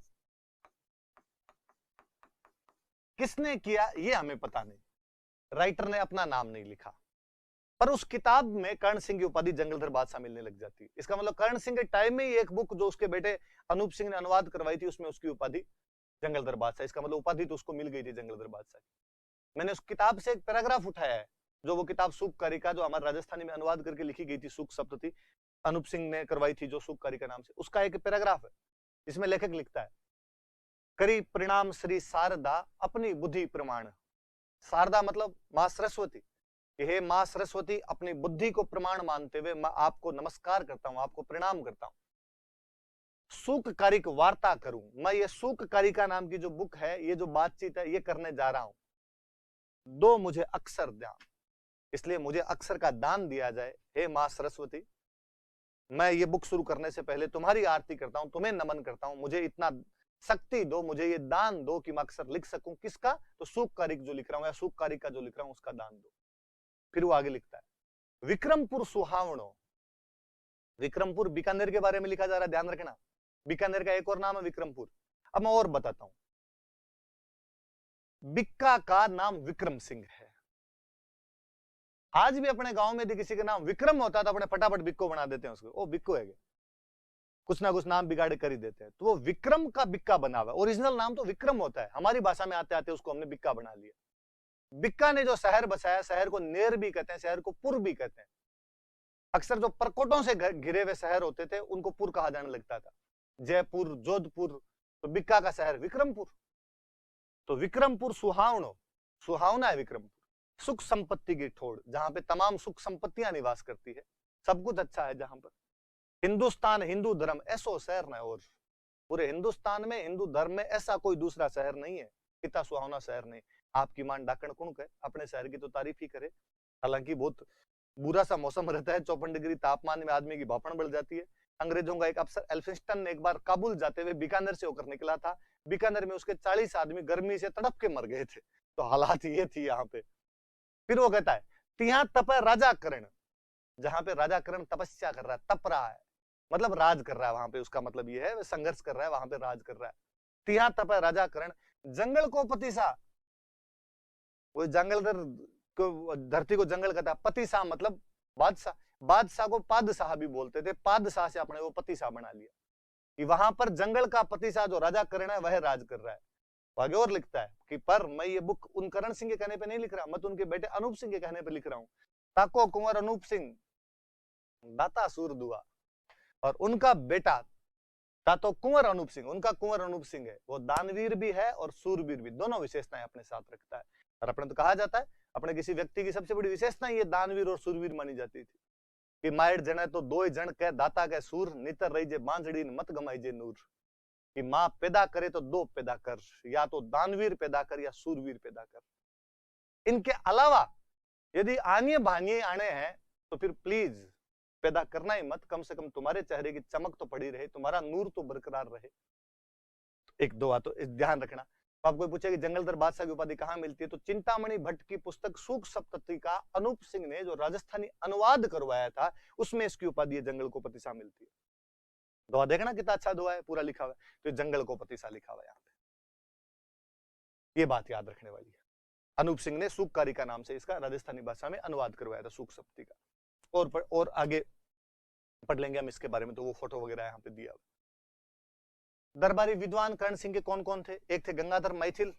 किसने किया ये हमें पता नहीं, राइटर ने अपना नाम नहीं लिखा, पर उस किताब में कर्ण सिंह की उपाधि जंगलधर बादशाह मिलने लग जाती है। इसका मतलब कर्ण सिंह के टाइम में ही एक बुक जो उसके बेटे अनूप सिंह ने अनुवाद करवाई थी, उसमें उसकी उपाधि जंगलधर बादशाह, इसका मतलब उपाधि तो उसको मिल गई थी जंगलधर बादशाह। मैंने उस किताब से एक पैराग्राफ उठाया है, जो वो किताब सूककारिका जो हमारे राजस्थानी में अनुवाद करके लिखी गई थी, सूक सप्तति अनूप सिंह ने करवाई थी जो सूककारिका नाम से, उसका एक पैराग्राफ है। इसमें लेखक लिखता है, करी परिणाम श्री शारदा अपनी बुद्धि प्रमाण। शारदा मतलब मां सरस्वती, हे मां सरस्वती अपनी बुद्धि को प्रमाण मानते हुए मैं आपको नमस्कार करता हूं, आपको प्रणाम करता हूं, सूककारिक वार्ता करूं। मैं ये सूककारिका नाम की जो बुक है, ये जो बातचीत है, ये करने जा रहा हूं, दो मुझे अक्षर दान, इसलिए मुझे अक्षर का दान दिया जाए। हे मां सरस्वती, मैं ये बुक शुरू करने से पहले तुम्हारी आरती करता हूं, तुम्हें नमन करता हूं, मुझे इतना शक्ति दो, मुझे ये दान दो कि मैं अक्षर लिख सकूं। किसका? तो सूककारिक जो लिख रहा हूं या सूककारिका जो लिख रहा हूं, उसका दान दो। फिर वो आगे लिखता है, विक्रमपुर सुहावणो, विक्रमपुर बीकानेर के बारे में लिखा जा रहा है, ध्यान रखना। बीकानेर का एक और नाम है विक्रमपुर। अब मैं और बताता हूं, बिक्का का नाम विक्रम सिंह है। आज भी अपने गांव में यदि किसी का नाम विक्रम होता है तो अपने फटाफट बिक्को बना देते हैं उसको, ओ बिक्को है, कुछ ना कुछ नाम बिगाड़ कर ही देते हैं। तो वो विक्रम का बिक्का बना हुआ, ओरिजिनल नाम तो विक्रम होता है, हमारी भाषा में आते आते उसको हमने बिक्का बना लिया। बिक्का ने जो शहर बसाया, शहर को नेर भी कहते हैं, शहर को पुर भी कहते हैं। अक्सर जो परकोटों से घिरे हुए शहर होते थे उनको पुर कहा जाने लगता था, जयपुर, जोधपुर। तो बिक्का का शहर विक्रमपुर। तो विक्रमपुर सुहावनो, सुहावना है विक्रमपुर, सुख संपत्ति की ठोड़, जहां पे तमाम सुख संपत्तियां निवास करती है, सब कुछ अच्छा है जहां पर। हिंदुस्तान हिंदू धर्म ऐसो शहर न और, पूरे हिंदुस्तान में हिंदू धर्म में ऐसा कोई दूसरा शहर नहीं है, इतना सुहावना शहर नहीं। आपकी मान डाकण कुण कहे, अपने शहर की तो तारीफ ही करे। हालांकि बहुत बुरा सा मौसम रहता है, 54 डिग्री तापमान में आदमी की भापण बढ़ जाती है। अंग्रेजों का एक अफसर एल्फिंस्टन ने एक बार काबुल जाते हुए बीकानेर से होकर निकला था, बीकानेर में उसके 40 आदमी गर्मी से तड़प के मर गए थे। तो हालात ये थी यहाँ पे। फिर वो कहता है तिहा तप राजा करण, जहां पे राजा करण तपस्या कर रहा है, तप रहा है, मतलब राज कर रहा है वहां पे, उसका मतलब ये है संघर्ष कर रहा है, वहां पे राज कर रहा है। तिहा तप राजा करण जंगल को पतिसा, वो जंगल को, धरती को जंगल कहता है, पतिसा मतलब बादशाह, बादशाह को पादशाह भी बोलते थे, पादशाह से अपने वो पतिशाह बना लिया, कि वहां पर जंगल का पतिशाह जो राजा करण है वह राज कर रहा है। आगे और लिखता है कि पर मैं ये बुक उन करण सिंह के कहने पे नहीं लिख रहा, मैं तो उनके बेटे अनूप सिंह के कहने पे लिख रहा हूँ। ताको कुंवर अनूप सिंह दाता सूर दुआ, और उनका बेटा तातो कुंवर अनूप सिंह, उनका कुंवर अनूप सिंह है, वो दानवीर भी है और सूरवीर भी, दोनों विशेषताएं अपने साथ रखता है। और अपने तो कहा जाता है अपने किसी व्यक्ति की सबसे बड़ी विशेषता ये दानवीर और सूरवीर मानी जाती थी, कि मायर जने तो दो जन कह दाता कह सूर, नितर रही जे बांझड़ी मत गमाई जे नूर, कि माँ पैदा करे तो दो पैदा कर, या तो दानवीर पैदा कर या सूरवीर पैदा कर। इनके अलावा यदि आने बानिए आने हैं तो फिर प्लीज पैदा करना ही मत, कम से कम तुम्हारे चेहरे की चमक तो पड़ी रहे, तुम्हारा नूर तो बरकरार रहे। एक दो बात तो ध्यान रखना। तो आपको पूछे कि जंगलधर बादशाह की उपाधि कहां मिलती है, तो चिंतामणि भट्ट की पुस्तक सूख सप्तती का अनूप सिंह ने जो राजस्थानी अनुवाद करवाया था उसमें इसकी उपाधि जंगल को पतिसा मिलती है। दुआ देखना कितना अच्छा दुआ है, पूरा लिखा हुआ है, तो जंगल को पतिसा लिखा हुआ है यहाँ पे। ये बात याद रखने वाली है। अनूप सिंह ने सूखकारी का नाम से इसका राजस्थानी भाषा में अनुवाद करवाया था, सूख सप्तती का। और आगे पढ़ लेंगे हम इसके बारे में, तो वो फोटो वगैरह यहाँ पे दिया। दरबारी विद्वान कर्ण सिंह के कौन कौन थे? एक थे गंगाधर मैथिल,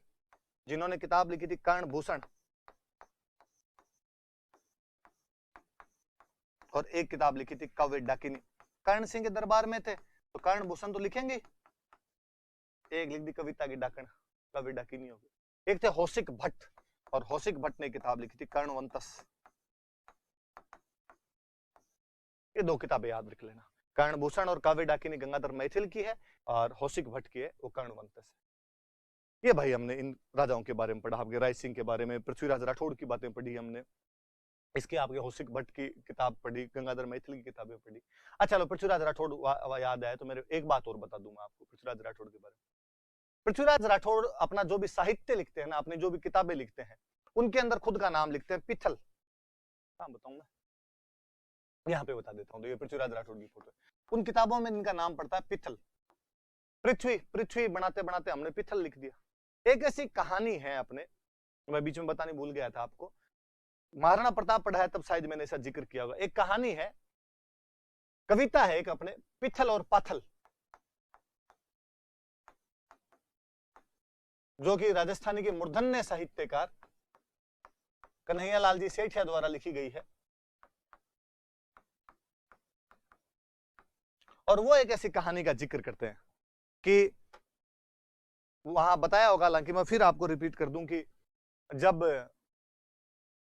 जिन्होंने किताब लिखी थी कर्ण भूषण, और एक किताब लिखी थी काव्य डाकिनी। कर्ण सिंह के दरबार में थे तो कर्ण भूषण तो लिखेंगे, एक लिख दी कविता की डाकण, काव्य डाकिनी हो गई। एक थे हौसिक भट्ट, और हौसिक भट्ट ने किताब लिखी थी कर्णवंतस। ये दो किताबें याद रख लेना, कर्णभूषण और काव्य डाकिनी गंगाधर मैथिल की है, और हौसिक भट्ट की है वो कर्णवंतस है। ये भाई हमने इन राजाओं के बारे में पढ़ा, आपके राय सिंह के बारे में, पृथ्वीराज राठौड़ की बातें पढ़ी हमने, इसके आपके हौसिक भट्ट की किताब पढ़ी, गंगाधर मैथिल की किताबें पढ़ी। अच्छा चलो, पृथ्वीराज राठौड़ याद आया तो मेरे एक बात और बता दूं मैं आपको पृथ्वीराज राठौड़ के बारे में। पृथ्वीराज राठौड़ अपना जो भी साहित्य लिखते हैं ना, अपनी जो भी किताबें लिखते हैं, उनके अंदर खुद का नाम लिखते हैं पिथल। बताऊंगा, यहाँ पे बता देता हूँ। तो ये पृथ्वीराज राठौड़ की फोटो, उन किताबों में इनका नाम पड़ता है पिथल। पृथ्वी पृथ्वी बनाते बनाते हमने पिथल लिख दिया। एक ऐसी कहानी है अपने, मैं बीच में बताने भूल गया था आपको, महाराणा प्रताप पढ़ाया तब शायद मैंने ऐसा जिक्र किया होगा। एक कहानी है, कविता है एक अपने, पिथल और पाथल, जो कि राजस्थानी के मूर्धन्य साहित्यकार कन्हैयालाल जी सेठिया द्वारा लिखी गई है। और वो एक ऐसी कहानी का जिक्र करते हैं कि वहां बताया होगा, हालांकि मैं फिर आपको रिपीट कर दूं, कि जब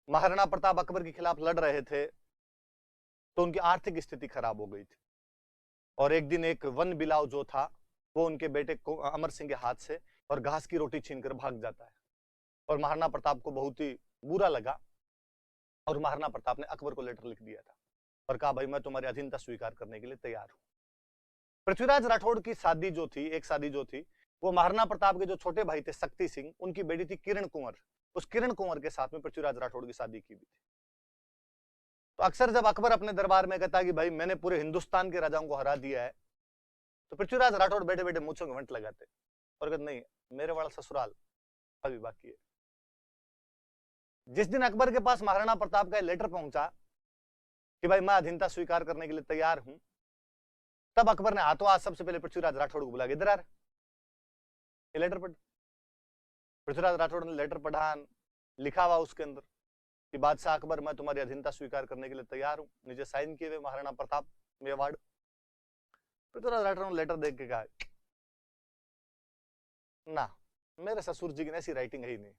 महाराणा प्रताप अकबर के खिलाफ लड़ रहे थे तो उनकी आर्थिक स्थिति खराब हो गई थी, और एक दिन एक वन बिलाव जो था वो उनके बेटे अमर सिंह के हाथ से और घास की रोटी छीनकर भाग जाता है, और महाराणा प्रताप को बहुत ही बुरा लगा, और महाराणा प्रताप ने अकबर को लेटर लिख दिया था और कहा भाई मैं तुम्हारी अधीनता स्वीकार करने के लिए तैयार हूं। पृथ्वीराज राठौड़ की शादी जो थी, एक शादी जो थी, वो महाराणा प्रताप के जो छोटे भाई थे शक्ति सिंह, उनकी बेटी थी किरण कुंवर, उस किरण कुंवर के साथ में पृथ्वीराज राठौड़ की शादी की भी थी। तो अक्सर जब अकबर अपने दरबार में कहता कि भाई मैंने पूरे हिंदुस्तान के राजाओं को हरा दिया है, तो पृथ्वीराज राठौड़ बैठे बैठे मूंछों के वंट लगाते और कहते नहीं, मेरे वाला ससुराल अभी बाकी है। जिस दिन अकबर के पास महाराणा प्रताप का लेटर पहुंचा कि भाई मैं अधीनता स्वीकार करने के लिए तैयार हूं, तब अकबर ने हाथों हाथ सबसे पहले पृथ्वीराज राठौड़ को बुला के इधर आ, ये लेटर पढ़। पृथ्वीराज राठौड़ ने लेटर पढ़ा, लिखा हुआ उसके अंदर कि बादशाह अकबर, मैं तुम्हारी अधीनता स्वीकार करने के लिए तैयार हूं, नीचे साइन किए हुए महाराणा प्रताप मेवाड़। पृथ्वीराज राठौड़ ने लेटर देख के कहा ना, मेरे ससुर जी की ऐसी राइटिंग है ही नहीं,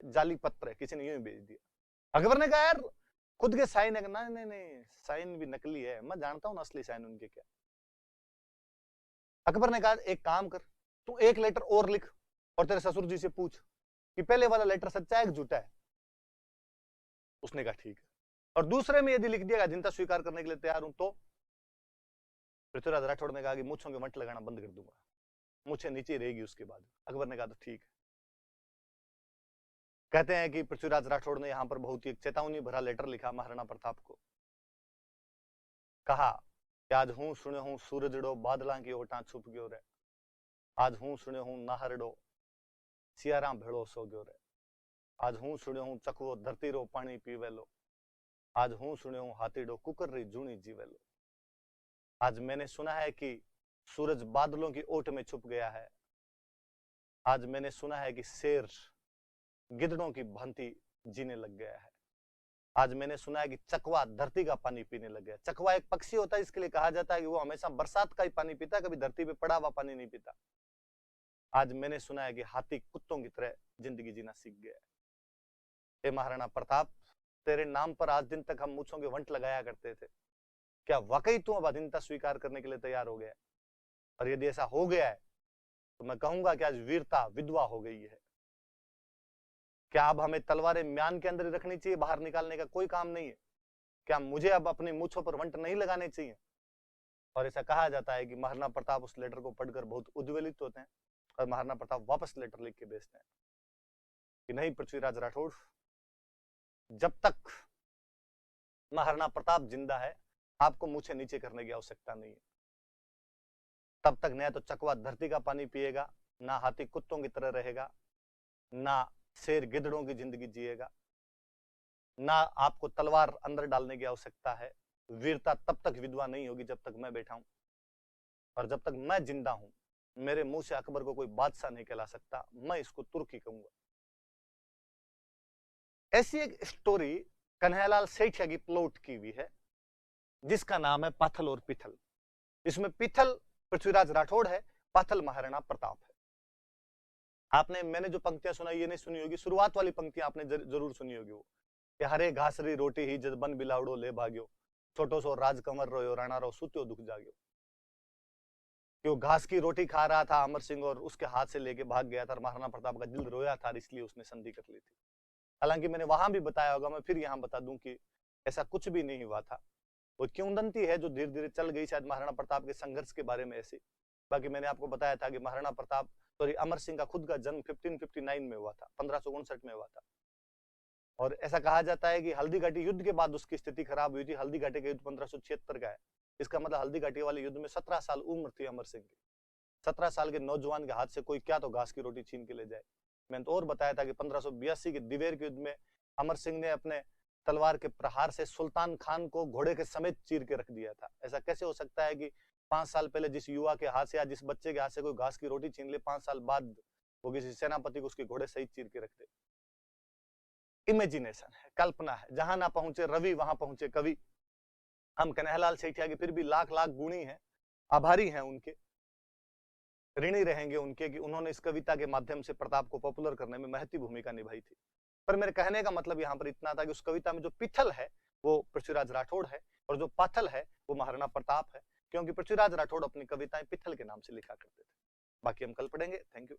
जाली पत्र है, किसी ने यूं ही भेज दिया। अकबर ने कहा यार खुद के साइन है। नहीं नहीं नहीं, साइन भी नकली है, मैं जानता हूं असली साइन उनके क्या। अकबर ने कहा एक काम कर, तू एक लेटर और लिख और तेरे ससुर जी से पूछ कि पहले वाला लेटर सच्चा है कि झूठा है। उसने कहा ठीक है। और दूसरे में यदि लिख दिया अधीनता स्वीकार करने के लिए तैयार हूं, तो पृथ्वीराज राठौड़ ने कहा कि मूंछों के वंट लगाना बंद कर दूंगा, मूंछें नीचे रहेगी उसके बाद। अकबर ने कहा तो ठीक है। कहते हैं कि पृथ्वीराज राठौड़ ने यहां पर बहुत ही चेतावनी भरा लेटर लिखा महाराणा प्रताप को। कहा कि आज हूं सुने हूं सूरजड़ो बादलों की ओटा छुप गयो रे, आज हूं सुने हूं नाहरड़ो सियारा भेड़ो सो गयो रे, आज हूं सुने हूं चकवो धरती रो पानी पीवेलो, आज हूं सुने हूं हाथीडो कुकर री जूनी जीवेलो। आज मैंने सुना है कि सूरज बादलों की ओट में छुप गया है, आज मैंने सुना है कि शेर गिद्धड़ों की भांति जीने लग गया है, आज मैंने सुना है कि चकवा धरती का पानी पीने लग गया। चकवा एक पक्षी होता है, इसके लिए कहा जाता है कि वो हमेशा बरसात का ही पानी पीता है, कभी धरती पे पड़ा हुआ पानी नहीं पीता। आज मैंने सुना है कि हाथी कुत्तों की तरह जिंदगी जीना सीख गया है। हे महाराणा प्रताप, तेरे नाम पर आज दिन तक हम मूंछों के वंट लगाया करते थे, क्या वाकई तू अब अधीनता स्वीकार करने के लिए तैयार हो गया? और यदि ऐसा हो गया है तो मैं कहूंगा कि आज वीरता विधवा हो गई है। क्या अब हमें तलवारें म्यान के अंदर ही रखनी चाहिए, बाहर निकालने का कोई काम नहीं है? क्या मुझे अब अपनी मूंछों पर वंट नहीं लगाने चाहिए? और ऐसा कहा जाता है कि महाराणा प्रताप उस लेटर को पढ़कर बहुत उद्वेलित होते हैं और महाराणा प्रताप वापस लेटर लिख के भेजते हैं कि नहीं पृथ्वीराज राठौड़, जब तक महाराणा प्रताप जिंदा है आपको मूंछें नीचे करने की आवश्यकता नहीं है। तब तक न तो चकवा धरती का पानी पिएगा, ना हाथी कुत्तों की तरह रहेगा, ना शेर गिद्धड़ों की जिंदगी जिएगा, ना आपको तलवार अंदर डालने की आवश्यकता है। वीरता तब तक विधवा नहीं होगी जब तक मैं बैठा हूं, और जब तक मैं जिंदा हूं मेरे मुंह से अकबर को कोई बादशाह नहीं कहला सकता, मैं इसको तुर्की कहूंगा। ऐसी एक स्टोरी कन्हैयालाल सेठिया की प्लॉट की हुई है जिसका नाम है पाथल और पिथल। इसमें पिथल पृथ्वीराज राठौड़ है, पाथल महाराणा प्रताप है। आपने मैंने जो पंक्तियां सुनाई ये नहीं सुनी होगी, शुरुआत वाली पंक्तियां आपने जरूर सुनी होगी। वो कि हरे घासरी रोटी ही जद बन बिलावड़ो ले भाग्यो, छोटो सो राजकंवर रोयो राणा रो सुत्यो दुख जाग्यो। कि वो घास की रोटी खा रहा था अमर सिंह और उसके हाथ से लेके भाग गया था, महाराणा प्रताप का दिल रोया था, इसलिए उसने संधि कर ली थी। हालांकि मैंने वहां भी बताया होगा, मैं फिर यहाँ बता दूं कि ऐसा कुछ भी नहीं हुआ था। वो किंवदंती है जो धीरे धीरे चल गई शायद महाराणा प्रताप के संघर्ष के बारे में ऐसी। बाकी मैंने आपको बताया था कि महाराणा प्रताप अमर सिंह का खुद का जन्म 1559 में हुआ था, 1559 में हुआ था। और ऐसा कहा जाता है कि हल्दी घाटी युद्ध के बाद उसकी स्थिति खराब हुई थी। हल्दी घाटी का युद्ध 1576 का है, इसका मतलब हल्दी घाटी वाले युद्ध में 17 साल उम्र थी अमर सिंह की। 17 साल के नौजवान के हाथ से कोई क्या तो घास की रोटी छीन के ले जाए। मैंने तो और बताया था कि 1582 के दिवेर के युद्ध में अमर सिंह ने अपने तलवार के प्रहार से सुल्तान खान को घोड़े के समेत चीर के रख दिया था। ऐसा कैसे हो सकता है कि 5 साल पहले जिस युवा के हाथ से या जिस बच्चे के हाथ से कोई घास की रोटी छीन ले, 5 साल बाद वो किसी सेनापति को उसके घोड़े सहित चीर के रख दे। इमेजिनेशन है, कल्पना है। जहां ना पहुंचे रवि वहां पहुंचे कवि। हम कन्हैयालाल सेठिया के फिर भी लाख लाख गुणी हैं, आभारी हैं उनके, ऋणी रहेंगे उनके कि उन्होंने इस कविता के माध्यम से प्रताप को पॉपुलर करने में महती भूमिका निभाई थी। पर मेरे कहने का मतलब यहाँ पर इतना था कि उस कविता में जो पिथल है वो पृथ्वीराज राठौड़ है और जो पाथल है वो महाराणा प्रताप है, क्योंकि पृथ्वीराज राठौड़ अपनी कविताएं पिथल के नाम से लिखा करते थे। बाकी हम कल पढ़ेंगे। Thank you.